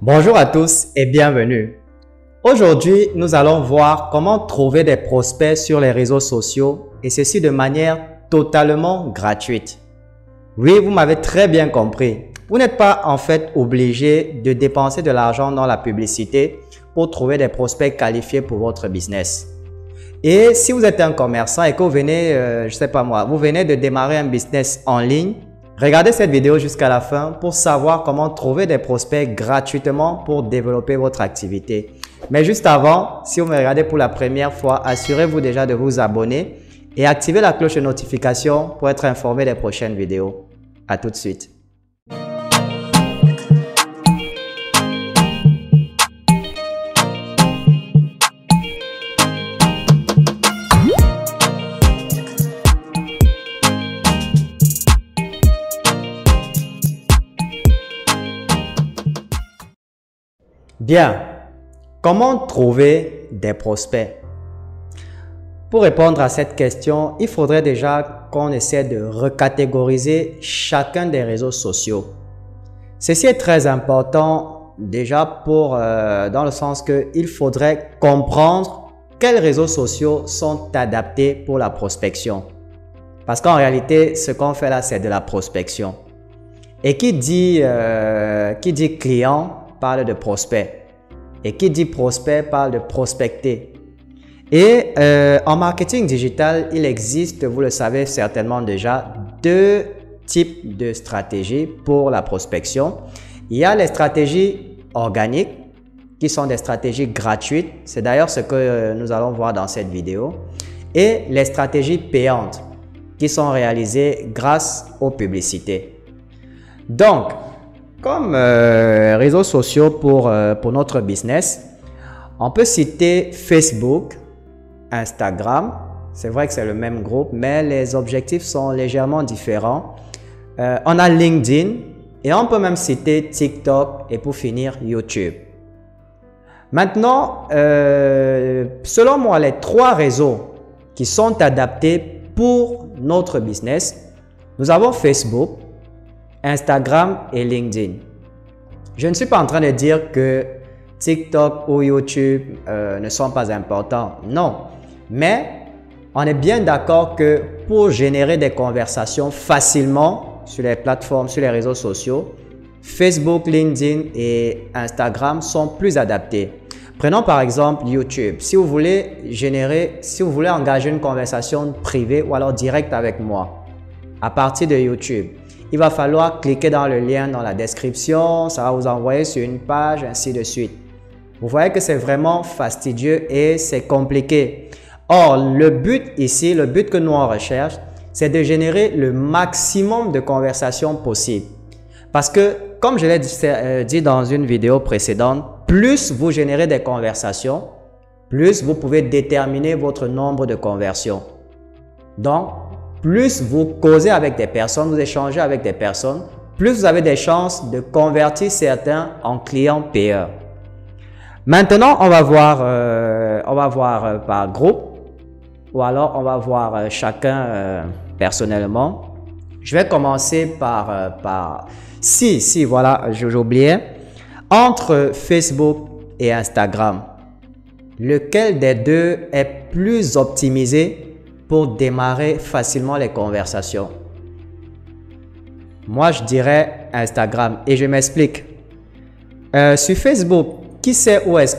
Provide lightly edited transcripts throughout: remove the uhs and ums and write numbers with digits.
Bonjour à tous et bienvenue. Aujourd'hui, nous allons voir comment trouver des prospects sur les réseaux sociaux et ceci de manière totalement gratuite. Oui, vous m'avez très bien compris. Vous n'êtes pas en fait obligé de dépenser de l'argent dans la publicité pour trouver des prospects qualifiés pour votre business. Et si vous êtes un commerçant et que vous venez, je sais pas moi, vous venez de démarrer un business en ligne, regardez cette vidéo jusqu'à la fin pour savoir comment trouver des prospects gratuitement pour développer votre activité. Mais juste avant, si vous me regardez pour la première fois, assurez-vous déjà de vous abonner et activez la cloche de notification pour être informé des prochaines vidéos. À tout de suite. Bien, comment trouver des prospects? Pour répondre à cette question, il faudrait déjà qu'on essaie de recatégoriser chacun des réseaux sociaux. Ceci est très important déjà dans le sens qu'il faudrait comprendre quels réseaux sociaux sont adaptés pour la prospection. Parce qu'en réalité, ce qu'on fait là, c'est de la prospection. Et qui dit client parle de prospect. Et qui dit prospect parle de prospecter. Et en marketing digital, il existe, vous le savez certainement déjà, deux types de stratégies pour la prospection. Il y a les stratégies organiques, qui sont des stratégies gratuites. C'est d'ailleurs ce que nous allons voir dans cette vidéo. Et les stratégies payantes, qui sont réalisées grâce aux publicités. Donc, comme réseaux sociaux pour notre business, on peut citer Facebook, Instagram. C'est vrai que c'est le même groupe, mais les objectifs sont légèrement différents. On a LinkedIn et on peut même citer TikTok et pour finir YouTube. Maintenant, selon moi, les trois réseaux qui sont adaptés pour notre business, nous avons Facebook, Instagram et LinkedIn. Je ne suis pas en train de dire que TikTok ou YouTube ne sont pas importants. Non. Mais on est bien d'accord que pour générer des conversations facilement sur les plateformes, sur les réseaux sociaux, Facebook, LinkedIn et Instagram sont plus adaptés. Prenons par exemple YouTube. Si vous voulez engager une conversation privée ou alors directe avec moi à partir de YouTube, il va falloir cliquer dans le lien dans la description, ça va vous envoyer sur une page, ainsi de suite. Vous voyez que c'est vraiment fastidieux et c'est compliqué. Or, le but ici, le but que nous on recherche, c'est de générer le maximum de conversations possible. Parce que, comme je l'ai dit dans une vidéo précédente, plus vous générez des conversations, plus vous pouvez déterminer votre nombre de conversions. Donc, plus vous causez avec des personnes, vous échangez avec des personnes, plus vous avez des chances de convertir certains en clients payeurs. Maintenant, on va voir par groupe ou alors on va voir chacun personnellement. Je vais commencer voilà, j'oubliais. Entre Facebook et Instagram, lequel des deux est plus optimisé pour démarrer facilement les conversations? Moi, je dirais Instagram et je m'explique. Sur Facebook, qui sait où est-ce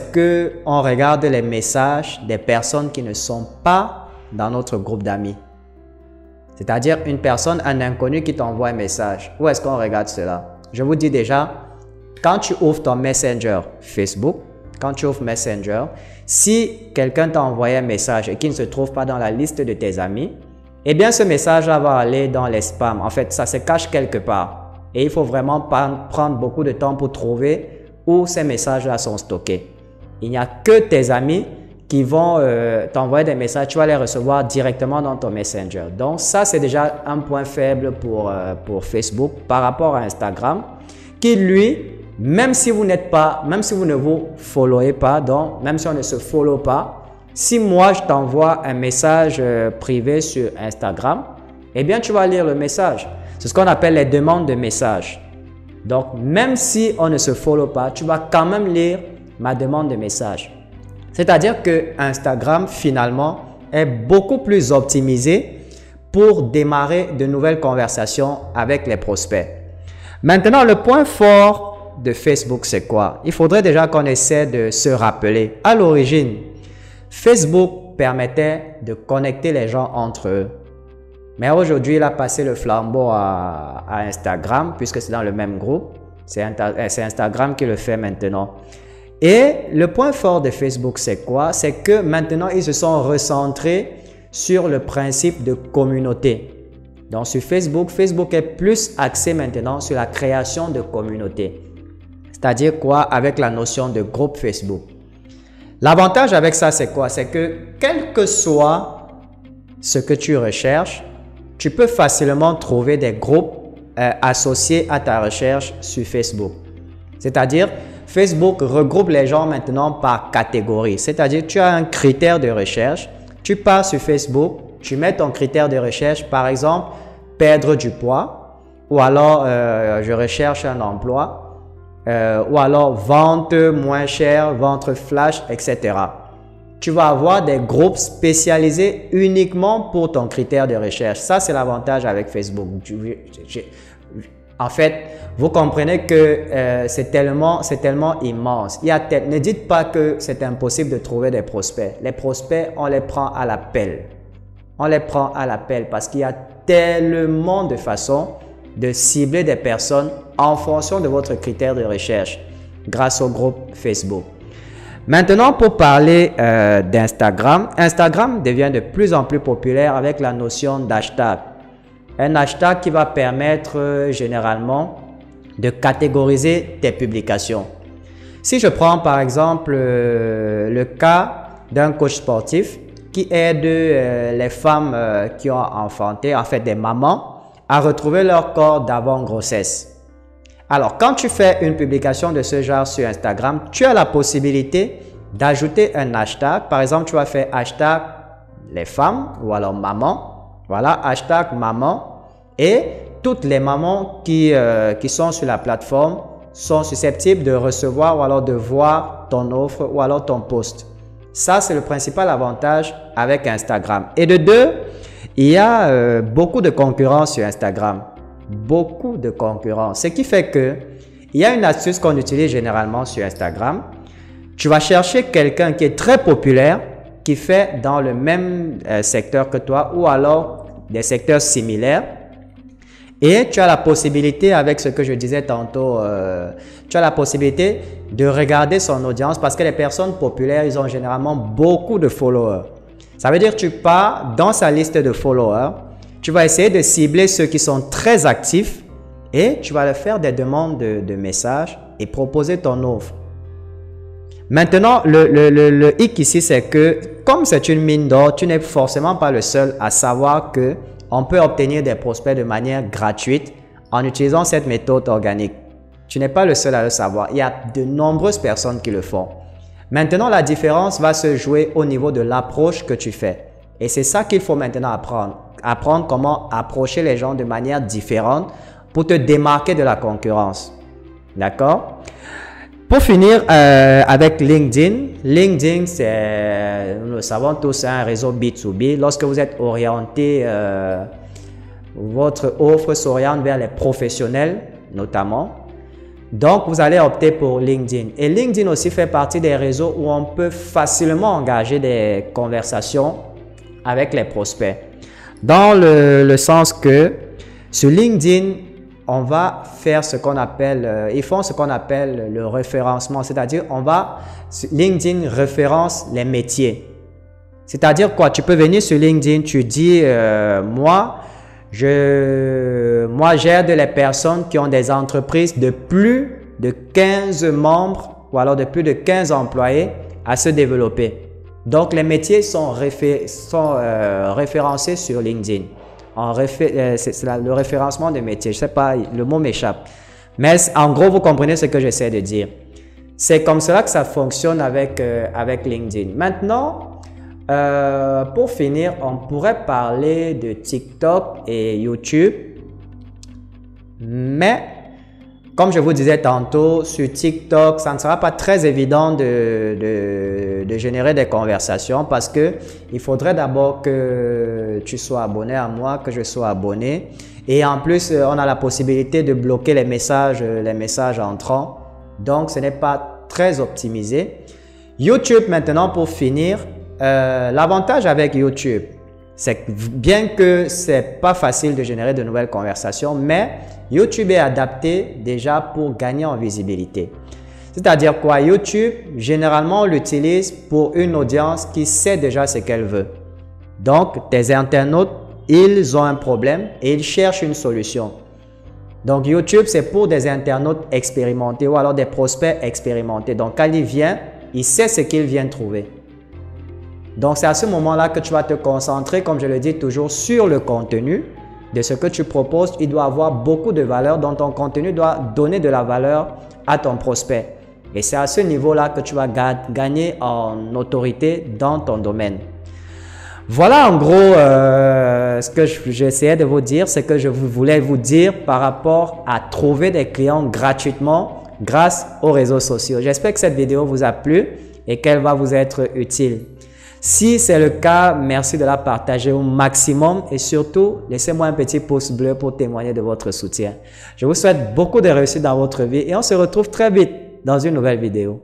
qu'on regarde les messages des personnes qui ne sont pas dans notre groupe d'amis? C'est-à-dire une personne, un inconnu qui t'envoie un message. Où est-ce qu'on regarde cela? Je vous dis déjà, quand tu ouvres ton Messenger Facebook, quand tu ouvres Messenger, si quelqu'un t'a envoyé un message et qui ne se trouve pas dans la liste de tes amis, eh bien ce message va aller dans les spams. En fait, ça se cache quelque part. Et il faut vraiment prendre beaucoup de temps pour trouver où ces messages-là sont stockés. Il n'y a que tes amis qui vont t'envoyer des messages. Tu vas les recevoir directement dans ton Messenger. Donc ça, c'est déjà un point faible pour Facebook par rapport à Instagram, qui lui, même si vous ne vous followez pas, donc même si on ne se follow pas, si moi je t'envoie un message privé sur Instagram, eh bien tu vas lire le message. C'est ce qu'on appelle les demandes de messages. Donc, même si on ne se follow pas, tu vas quand même lire ma demande de message. C'est-à-dire que Instagram, finalement, est beaucoup plus optimisé pour démarrer de nouvelles conversations avec les prospects. Maintenant, le point fort de Facebook, c'est quoi? Il faudrait déjà qu'on essaie de se rappeler. À l'origine, Facebook permettait de connecter les gens entre eux. Mais aujourd'hui, il a passé le flambeau à Instagram, puisque c'est dans le même groupe. C'est Instagram qui le fait maintenant. Et le point fort de Facebook, c'est quoi? C'est que maintenant, ils se sont recentrés sur le principe de communauté. Donc, sur Facebook, Facebook est plus axé maintenant sur la création de communautés. C'est-à-dire quoi? Avec la notion de groupe Facebook. L'avantage avec ça, c'est quoi? C'est que quel que soit ce que tu recherches, tu peux facilement trouver des groupes associés à ta recherche sur Facebook. C'est-à-dire, Facebook regroupe les gens maintenant par catégorie. C'est-à-dire, tu as un critère de recherche, tu pars sur Facebook, tu mets ton critère de recherche, par exemple, perdre du poids, ou alors je recherche un emploi, ou alors vente moins chère, vente flash, etc. Tu vas avoir des groupes spécialisés uniquement pour ton critère de recherche. Ça, c'est l'avantage avec Facebook. En fait, vous comprenez que c'est tellement immense. Ne dites pas que c'est impossible de trouver des prospects. Les prospects, on les prend à la pelle. On les prend à la pelle parce qu'il y a tellement de façons de cibler des personnes en fonction de votre critère de recherche grâce au groupe Facebook. Maintenant, pour parler d'Instagram, Instagram devient de plus en plus populaire avec la notion d'hashtag. Un hashtag qui va permettre généralement de catégoriser tes publications. Si je prends par exemple le cas d'un coach sportif qui aide les femmes qui ont enfanté, en fait des mamans, à retrouver leur corps d'avant grossesse. Alors, quand tu fais une publication de ce genre sur Instagram, tu as la possibilité d'ajouter un hashtag. Par exemple, tu vas faire hashtag les femmes ou alors maman. Voilà, hashtag maman. Et toutes les mamans qui sont sur la plateforme sont susceptibles de recevoir ou alors de voir ton offre ou alors ton post. Ça, c'est le principal avantage avec Instagram. Et de deux, il y a beaucoup de concurrence sur Instagram. Beaucoup de concurrence. Ce qui fait que il y a une astuce qu'on utilise généralement sur Instagram. Tu vas chercher quelqu'un qui est très populaire, qui fait dans le même secteur que toi ou alors des secteurs similaires. Et tu as la possibilité, avec ce que je disais tantôt, tu as la possibilité de regarder son audience parce que les personnes populaires, ils ont généralement beaucoup de followers. Ça veut dire que tu pars dans sa liste de followers, tu vas essayer de cibler ceux qui sont très actifs et tu vas leur faire des demandes de messages et proposer ton offre. Maintenant, le hic ici, c'est que comme c'est une mine d'or, tu n'es forcément pas le seul à savoir que on peut obtenir des prospects de manière gratuite en utilisant cette méthode organique. Tu n'es pas le seul à le savoir. Il y a de nombreuses personnes qui le font. Maintenant, la différence va se jouer au niveau de l'approche que tu fais. Et c'est ça qu'il faut maintenant apprendre. Apprendre comment approcher les gens de manière différente pour te démarquer de la concurrence. D'accord? Pour finir avec LinkedIn, LinkedIn, nous le savons tous, un réseau B2B. Lorsque vous êtes orienté, votre offre s'oriente vers les professionnels notamment. Donc, vous allez opter pour LinkedIn. Et LinkedIn aussi fait partie des réseaux où on peut facilement engager des conversations avec les prospects. Dans le sens que sur LinkedIn, on va faire ce qu'on appelle, ils font ce qu'on appelle le référencement, c'est-à-dire LinkedIn référence les métiers. C'est-à-dire quoi? Tu peux venir sur LinkedIn, tu dis, moi, j'aide les personnes qui ont des entreprises de plus de 15 membres ou alors de plus de 15 employés à se développer. Donc, les métiers sont référencés sur LinkedIn. C'est le référencement des métiers. Je sais pas, le mot m'échappe. Mais en gros, vous comprenez ce que j'essaie de dire. C'est comme cela que ça fonctionne avec LinkedIn. Maintenant, pour finir, on pourrait parler de TikTok et YouTube. Mais Comme je vous disais tantôt, sur TikTok, ça ne sera pas très évident de générer des conversations parce que il faudrait d'abord que tu sois abonné à moi, que je sois abonné. Et en plus, on a la possibilité de bloquer les messages entrants. Donc, ce n'est pas très optimisé. YouTube, maintenant, pour finir, l'avantage avec YouTube, c'est que bien que c'est pas facile de générer de nouvelles conversations, mais YouTube est adapté déjà pour gagner en visibilité. C'est-à-dire quoi? YouTube, généralement, on l'utilise pour une audience qui sait déjà ce qu'elle veut. Donc, tes internautes, ils ont un problème et ils cherchent une solution. Donc, YouTube, c'est pour des internautes expérimentés ou alors des prospects expérimentés. Donc, quand il vient, il sait ce qu'il vient trouver. Donc, c'est à ce moment-là que tu vas te concentrer, comme je le dis toujours, sur le contenu de ce que tu proposes. Il doit avoir beaucoup de valeur, donc ton contenu doit donner de la valeur à ton prospect. Et c'est à ce niveau-là que tu vas gagner en autorité dans ton domaine. Voilà en gros ce que j'essayais de vous dire, c'est que je voulais vous dire par rapport à trouver des clients gratuitement grâce aux réseaux sociaux. J'espère que cette vidéo vous a plu et qu'elle va vous être utile. Si c'est le cas, merci de la partager au maximum et surtout, laissez-moi un petit pouce bleu pour témoigner de votre soutien. Je vous souhaite beaucoup de réussite dans votre vie et on se retrouve très vite dans une nouvelle vidéo.